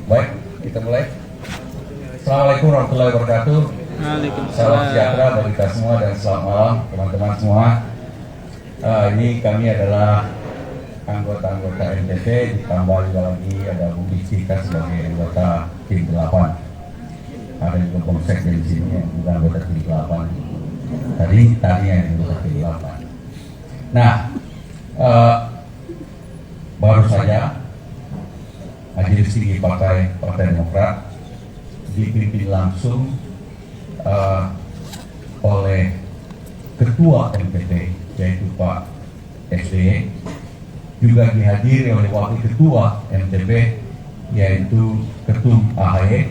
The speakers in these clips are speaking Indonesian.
Baik, kita mulai. Assalamualaikum warahmatullahi wabarakatuh. Salam sejahtera bagi kita semua dan selamat malam teman-teman semua. Ini kami adalah anggota-anggota NTT, ditambah juga lagi ada Bung Rizky sebagai anggota tim 8. Ada juga Polsek di sini yang juga anggota tim 8. Tadinya yang anggota tim 8. Nah, baru saja Majelis Tinggi Partai Demokrat dipimpin langsung oleh Ketua MPT yaitu Pak SBY, juga dihadiri oleh Wakil Ketua MTP yaitu Ketum AHY,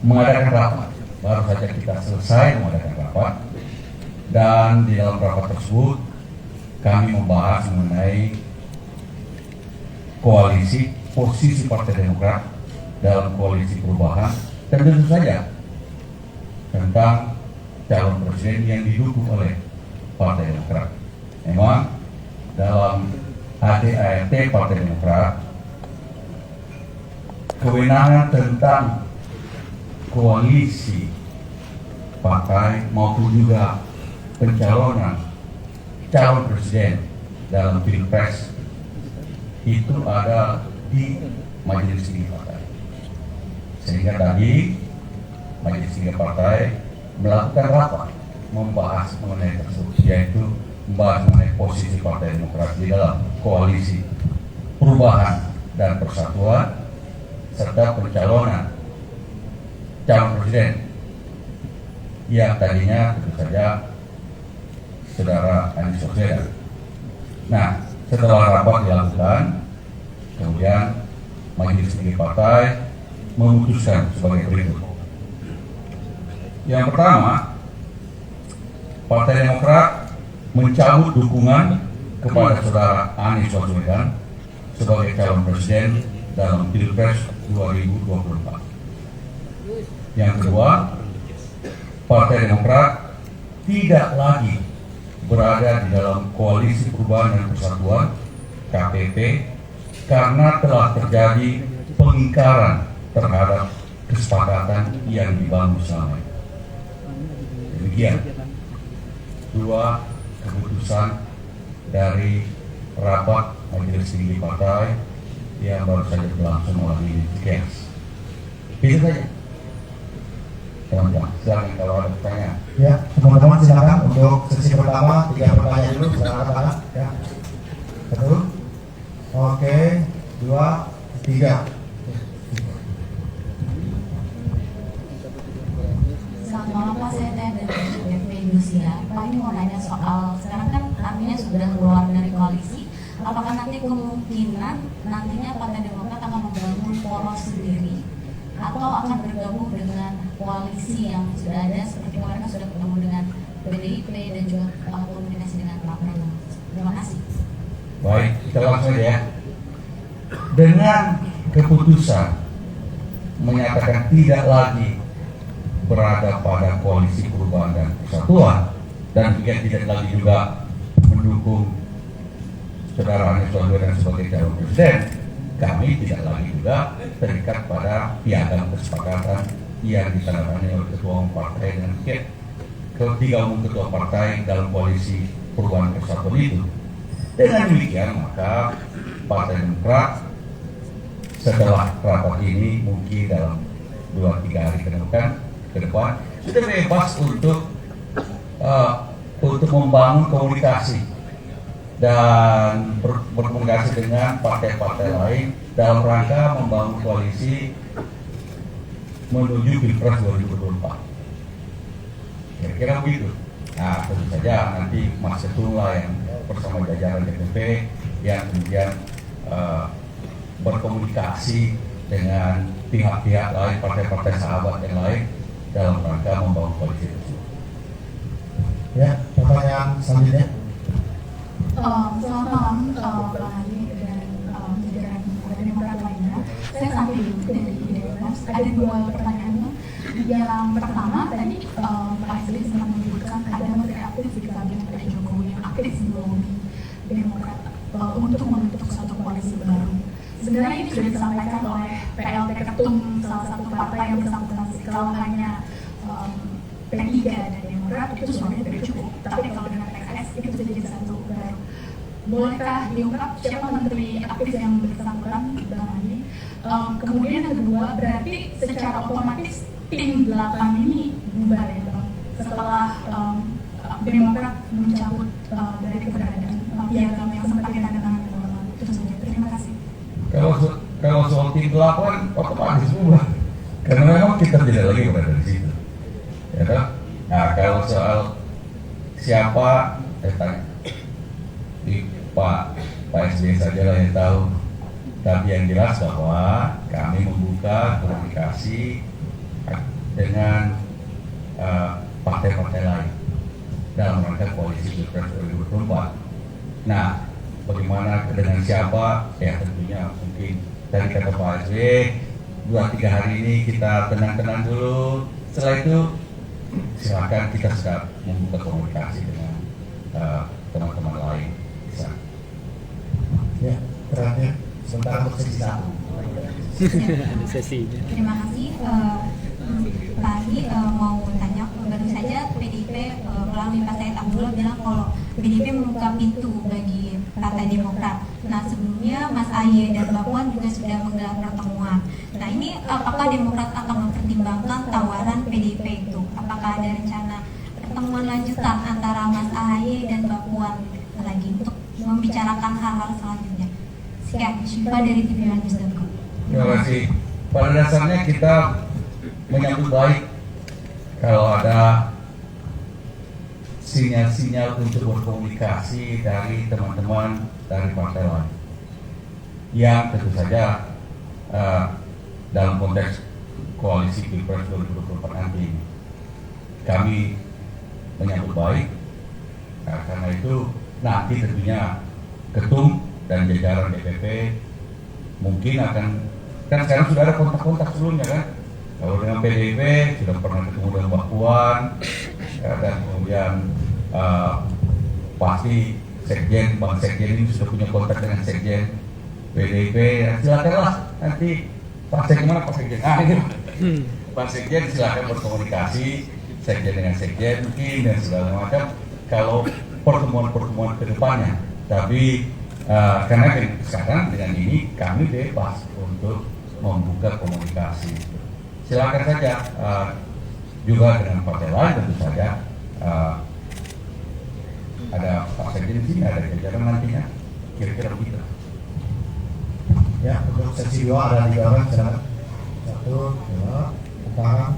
mengadakan rapat. Baru saja kita selesai mengadakan rapat, dan di dalam rapat tersebut kami membahas mengenai koalisi, posisi Partai Demokrat dalam koalisi perubahan, dan tentu saja tentang calon presiden yang didukung oleh Partai Demokrat. Memang dalam ADART Partai Demokrat, kewenangan tentang koalisi partai maupun juga pencalonan calon presiden dalam Pilpres itu ada di Majelis Tinggi Partai. Sehingga tadi Majelis Tinggi Partai melakukan rapat membahas mengenai tersebut, yaitu membahas mengenai posisi Partai Demokrat di dalam koalisi perubahan dan persatuan serta pencalonan calon presiden yang tadinya tentu saja Saudara Anies Baswedan. Nah, setelah rapat dilakukan, kemudian Majelis Tinggi Partai memutuskan sebagai berikut. Yang pertama, Partai Demokrat mencabut dukungan kepada Saudara Anies Baswedan sebagai calon presiden dalam Pilpres 2024. Yang kedua, Partai Demokrat tidak lagi berada di dalam koalisi perubahan dan persatuan KPP karena telah terjadi pengingkaran terhadap kesepakatan yang dibangun selama ini. Demikian dua keputusan dari rapat Majelis Tinggi Partai yang baru saja berlangsung malam ini. Itu saja. Teman-teman, silakan kalau ada pertanyaan. Ya, teman-teman silakan untuk sesi pertama 3 pertanyaan dulu, silakan. Ya, betul. Oke, 2, 3. Selamat malam Pak, saya dari FP Indonesia. Pak, ini mau nanya soal sekarang kan artinya sudah keluar dari koalisi. Apakah nanti kemungkinan nantinya Partai Demokrat akan membangun poros sendiri atau akan bergabung dengan koalisi yang sudah ada, seperti kemarin sudah bertemu dengan PDIP dan juga komunikasi dengan Pak Prabowo? Terima kasih. Baik, kita langsung ya. Dengan keputusan menyatakan tidak lagi berada pada koalisi perubahan dan persatuan, dan juga tidak lagi juga mendukung Saudara Anies Baswedan sebagai calon presiden, kami tidak lagi juga terikat pada piagam kesepakatan yang ditandatangani oleh Ketua Umum Partai dan ketiga umum ketua partai dalam koalisi perubahan persatuan itu. Dengan demikian maka Partai Demokrat setelah rapat ini mungkin dalam 2-3 hari ke depan sudah bebas untuk membangun komunikasi dan berkomunikasi dengan partai-partai lain dalam rangka membangun koalisi menuju Pilpres 2024. Kira-kira begitu. Nah, tentu saja nanti Mas Ketum lah yang bersama jajaran DPP yang kemudian berkomunikasi dengan pihak-pihak lain, partai-partai sahabat yang lain dalam rangka membangun koalisi tersebut. Ya, pertanyaan selanjutnya. Selamat malam Pak Hadi dan jajaran Partai Demokrat lainnya. Saya sampai dulu dari Dewas. Ada 2 pertanyaan. Yang pertama tadi Pak SBY sempat menyebutkan ada menteri aktif di kabinet Pak Jokowi yang aktif melobi Demokrat untuk membentuk satu koalisi baru. sebenarnya ini sudah disampaikan oleh PLT Ketum salah satu partai yang bersangkutan, kalau hanya P3 dan Demokrat itu sebenarnya tidak cukup, tapi kalau dengan PKS itu bisa jadi satu baru. Bolehkah diungkap siapa menteri aktif yang bersangkutan, Bang Andi? Kemudian yang kedua, berarti secara otomatis tim 8 ini bubar ya Bang, setelah Demokrat mencabut dari keberadaan piagam yang sempat ditandatangani dalam itu saja. Terima kasih. Kalau soal tim 8 otomatis bubar, karena memang kita tidak lagi berada di situ. Ya kan? Nah, kalau soal siapa, tanya di Pak SBY saja lah yang tahu. Tapi yang jelas bahwa kami membuka komunikasi dengan partai-partai lain dalam rangka koalisi Pilpres 2024. Nah, bagaimana dengan siapa? Ya tentunya mungkin tadi kata Pak SBY 2-3 hari ini kita tenang-tenang dulu. Setelah itu silakan kita sudah membuka komunikasi dengan teman-teman lain. Bisa. Ya, terakhir sebentar untuk sesi satu. Ada sesinya. Terima kasih. Tadi mau tanya, baru saja PDIP melalui Pak Said Abdullah bilang kalau PDIP membuka pintu bagi Partai Demokrat. Nah sebelumnya Mas Ahy dan Mbak Puan juga sudah menggelar pertemuan. Nah ini apakah Demokrat akan mempertimbangkan tawaran PDIP itu? Apakah ada rencana pertemuan lanjutan antara Mas Ahy dan Mbak Puan lagi untuk membicarakan hal-hal selanjutnya? Sekian, Syifa dari tvnews.com. Terima kasih. Pada dasarnya kita menyambut baik kalau ada sinyal-sinyal untuk berkomunikasi dari teman-teman dari partai lain yang tentu saja dalam konteks koalisi Pilpres 2024 nanti kami menyambut baik. Nah, karena itu nanti tentunya ketum dan jajaran DPP mungkin akan, kan sekarang sudah ada kontak-kontak sebelumnya kan. Kalau dengan PDIP sudah pernah ketemu dengan Mbak Puan, ya, dan kemudian pasti Sekjen, Bang Sekjen ini sudah punya kontak dengan Sekjen PDIP. Ya, silakanlah nanti Pak Sekjen mana Pak Sekjen? Pak Sekjen silakan berkomunikasi Sekjen dengan Sekjen mungkin dan segala macam. Kalau pertemuan-pertemuan kedepannya, tapi karena sekarang dengan ini kami bebas untuk membuka komunikasi. Silakan saja juga dengan partai lain tentu saja ada Pak Sekjen di sini, ada jajaran nantinya, kira-kira begitu. Ya, untuk sesi 2 ada 3 orang, silakan. 1, 2, sekarang.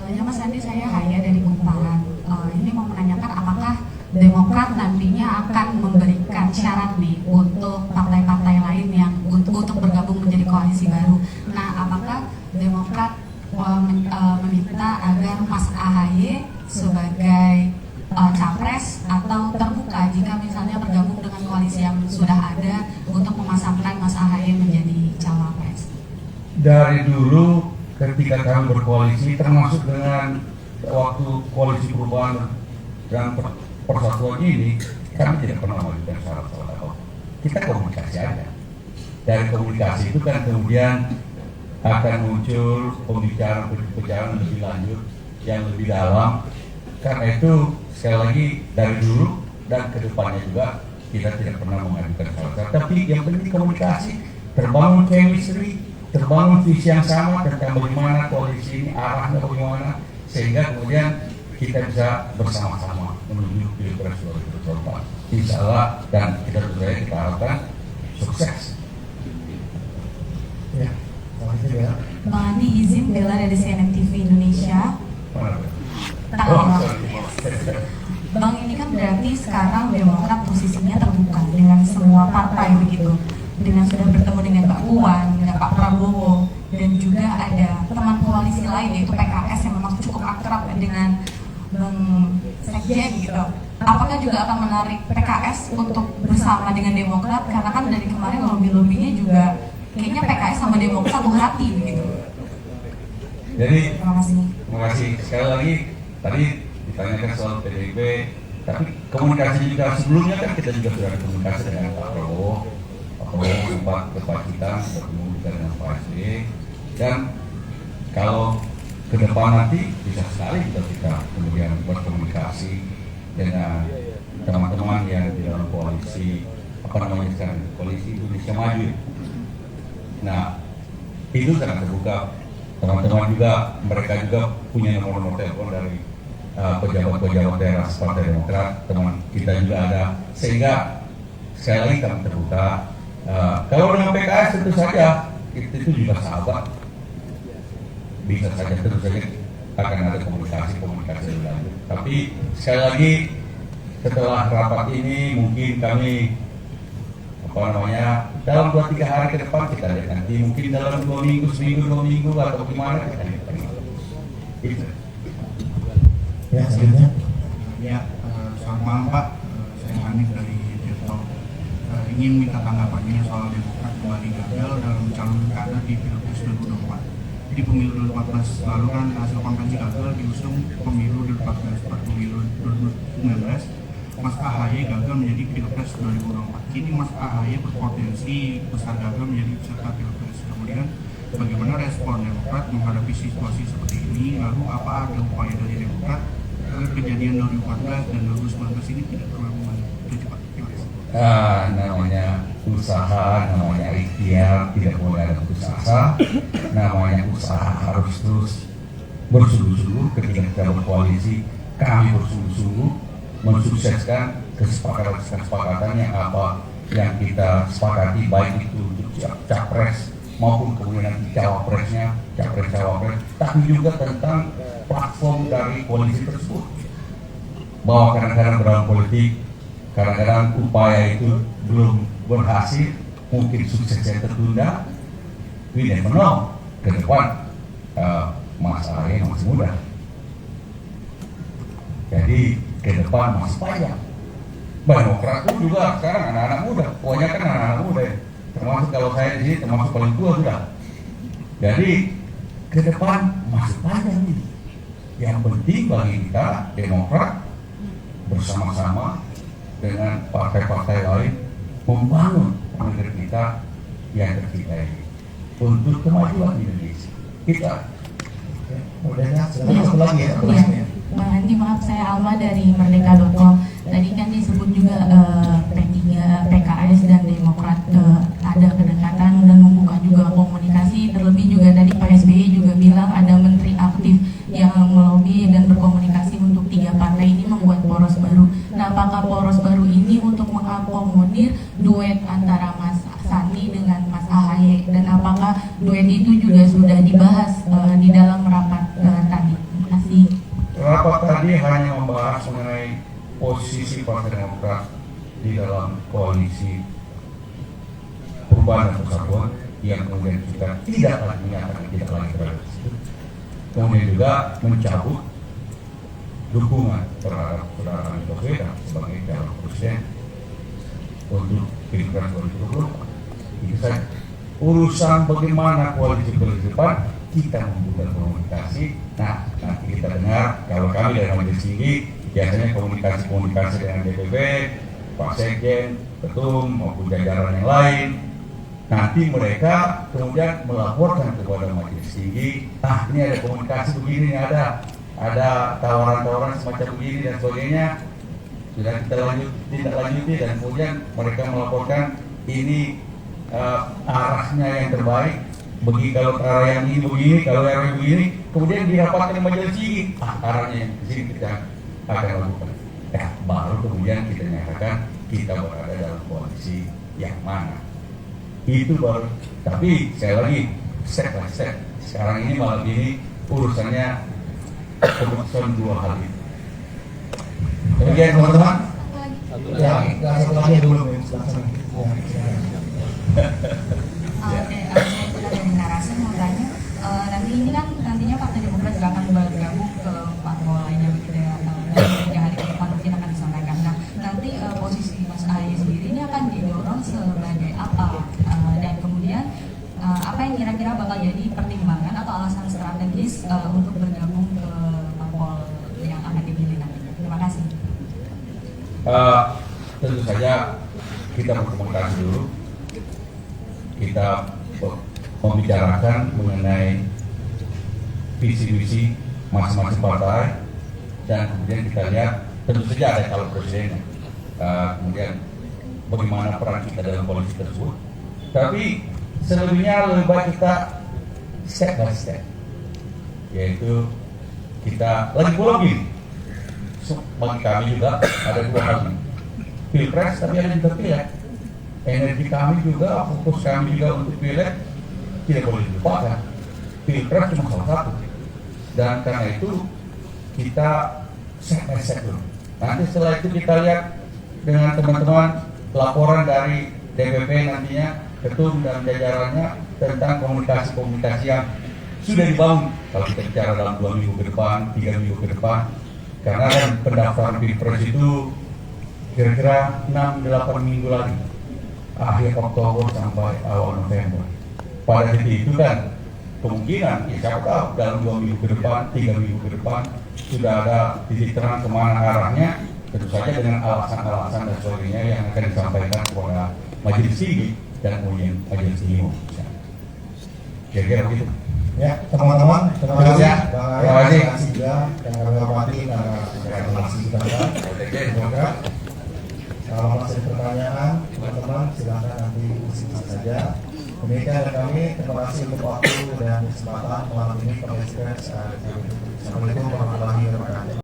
Ya Mas Andi, saya Haya dari Kumparan. Ini mau menanyakan apakah Demokrat nantinya akan memberikan syarat nih untuk partai-partai lain yang untuk bergabung menjadi koalisi baru. Nah, apakah Demokrat meminta agar Mas AHY sebagai capres atau terbuka jika misalnya bergabung dengan koalisi yang sudah ada untuk memasangkan Mas AHY menjadi cawapres? Dari dulu ketika kami berkoalisi, termasuk dengan waktu koalisi perubahan dan persatuan ini, kami tidak pernah mengajukan syarat-syarat apa. Kita komunikasi aja. Dari komunikasi itu kan kemudian akan muncul pembicaraan lebih lanjut yang lebih dalam. Karena itu sekali lagi dari dulu dan kedepannya juga kita tidak pernah mengajukan syarat-syarat. Tapi yang penting komunikasi, terbangun chemistry, terbangun visi yang sama tentang bagaimana koalisi ini arahnya bagaimana, sehingga kemudian kita bisa bersama-sama menuju Pilpres 2024. Insya Allah, dan kita harapkan sukses. Ya, makasih ya. Bang Andi, izin Bella dari CNN TV Indonesia. Bang, ini kan berarti sekarang Demokrat posisinya terbuka dengan semua partai begitu, dengan sudah bertemu dengan Mbak Puan, dengan Pak Prabowo, dan juga ada teman koalisi lain yaitu PKS yang memang cukup akrab dengan Bang Sekjen gitu. Apakah juga akan menarik PKS untuk bersama dengan Demokrat? Karena kan dari kemarin lobby-lobbynya juga kayaknya PKS sama Demokrat satu hati begitu. Jadi Terima kasih. sekali lagi tadi ditanyakan soal PDIP, Tapi komunikasi juga sebelumnya kan kita juga sudah ada komunikasi dengan Pak Prabowo sempat ke Pacitan, bertemu juga dengan Pak SBY, dan kalau ke depan nanti bisa sekali kita kemudian berkomunikasi dengan teman-teman yang di dalam koalisi sekarang, koalisi Indonesia Maju. Nah, itu sangat terbuka. Teman-teman juga, mereka juga punya nomor-nomor telepon dari pejabat-pejabat daerah Partai Demokrat, teman kita juga ada, sehingga sekali lagi kami terbuka. Kalau dengan PKS tentu saja itu juga sahabat, bisa saja tentu saja akan ada komunikasi lebih lanjut. Tapi sekali lagi setelah rapat ini mungkin kami dalam 2-3 hari ke depan kita lihat nanti, mungkin dalam 2 minggu atau gimana kita lihat lagi. Itu. Ya, selanjutnya. Ya, selamat malam Pak. Saya Hanif dari Tirto. Ingin minta tanggapannya soal Demokrat kembali gagal dalam calon kader di Pilpres 2024. Di pemilu 2014 lalu kan hasil konvensi gagal diusung pemilu 2014 per pemilu 2019. Mas AHY gagal menjadi Pilpres 2024. Kini Mas AHY berpotensi besar gagal menjadi peserta Pilpres. Kemudian bagaimana respon Demokrat menghadapi situasi seperti ini? Lalu apa ada upaya dari Demokrat agar kejadian 2014 dan 2019 ini tidak terulang kembali? Terima kasih. Namanya usaha, namanya ikhtiar, tidak boleh ada putus asa. Namanya usaha harus terus bersungguh-sungguh. Ketika kita berkoalisi, kami bersungguh-sungguh mensukseskan kesepakatan yang apa yang kita sepakati, baik itu untuk capres maupun kemudian nanti cawapresnya, capres-cawapres, tapi juga tentang platform dari koalisi tersebut. Bahwa kadang-kadang dalam politik, kadang-kadang upaya itu belum berhasil, mungkin suksesnya tertunda. We never know, ke depan Mas AHY masih muda, jadi ke depan masih panjang. Demokrat pun juga sekarang anak-anak muda, pokoknya kan anak-anak muda ya. Termasuk kalau saya di sini termasuk paling tua sudah. Jadi ke depan masih panjang ini. Yang penting bagi kita Demokrat bersama-sama dengan partai-partai lain membangun negeri kita yang tercinta ini untuk kemajuan Indonesia. Kita. Mudahnya, satu lagi ya. Nanti maaf, saya Alma dari Merdeka.com. Tadi kan disebut juga P3, PKS dan Demokrat ada kedekatan dan membuka juga komunikasi. Terlebih juga tadi Pak SBY juga bilang ada menteri aktif yang melobi dan berkomunikasi untuk 3 partai ini membuat poros baru. Nah, apakah poros baru ini untuk mengakomodir duet antara Mas Sandi dengan Mas AHY, dan apakah duet itu juga sudah dibahas di dalam rapat tadi? Terima kasih. Rapat tadi hanya membahas mengenai posisi Partai Demokrat di dalam koalisi Perubahan dan Persatuan yang kemudian kita tidak lagi menyatakan tidak lagi berada di situ. Kemudian juga mencabut dukungan terhadap saudara Anies Baswedan sebagai calon presiden untuk Pilpres 2024. Itu saja. Urusan bagaimana koalisi depan kita membuka komunikasi. Nah, nanti kita dengar, kalau kami dari Majelis Tinggi biasanya komunikasi dengan DPP, Pak Sekjen, Ketum maupun jajaran yang lain. Nanti mereka kemudian melaporkan kepada Majelis Tinggi, nah ini ada komunikasi begini, ada tawaran-tawaran semacam begini dan sebagainya. Sudah kita tidak lanjuti dan kemudian mereka melaporkan ini arahnya yang terbaik. Kalau arah yang ini begini, kalau arah yang begini, kemudian dirapatkan Majelis Tinggi, arahnya yang di sini kita akan lakukan. Baru kemudian kita nyatakan kita berada dalam koalisi yang mana. Itu baru. Tapi sekali lagi, step by step. Sekarang ini malam ini urusannya keputusan 2 hal itu. Demikian teman-teman. Ya, Satu lagi dulu. Oke, saya sudah dari narasi mau tanya, nanti ini kan nantinya Partai Demokrat juga akan bergabung ke parpol lainnya begitu ya, dan hari ke depan mungkin akan disampaikan. Nah, nanti posisi Mas AHY sendiri ini akan didorong sebagai apa, dan kemudian apa yang kira-kira bakal jadi pertimbangan atau alasan strategis untuk bergabung ke parpol yang akan dipilih nanti. Terima kasih. Tentu saja kita berkomunikasi dulu, kita membicarakan mengenai visi misi masing-masing partai, dan kemudian kita lihat tentu saja ada calon presidennya, kemudian bagaimana peran kita dalam koalisi tersebut. Tapi selebihnya lebih baik kita step by step, yaitu kita lagi pula begini, bagi kami juga ada dua hal, pilpres tapi ada juga pileg. Energi kami juga, fokus kami juga untuk pileg tidak boleh dilupakan. Pilpres cuma salah satu, dan karena itu kita step by step dulu. Nanti setelah itu kita lihat dengan teman-teman laporan dari DPP nantinya, ketum dan jajarannya tentang komunikasi-komunikasi yang sudah dibangun. Kalau kita bicara dalam 2 minggu ke depan, 3 minggu ke depan, karena kan pendaftaran pilpres itu kira-kira 6-8 minggu lagi, akhir Oktober sampai awal November. Pada titik itu kan kemungkinan, ya siapa tahu dalam 2 minggu ke depan, 3 minggu ke depan sudah ada titik terang kemana arahnya, tentu saja dengan alasan-alasan dan sebagainya yang akan disampaikan kepada majelis tinggi dan kemudian majelis tinggi. Kira-kira begitu. Ya, teman-teman, terima kasih. Terima kasih. Juga yang kami hormati karena relasi kita. Semoga kalau masih ada pertanyaan, teman-teman silakan nanti diskusi saja. Demikian dari kami, terima kasih untuk waktu dan kesempatan malam ini. Assalamualaikum warahmatullahi wabarakatuh.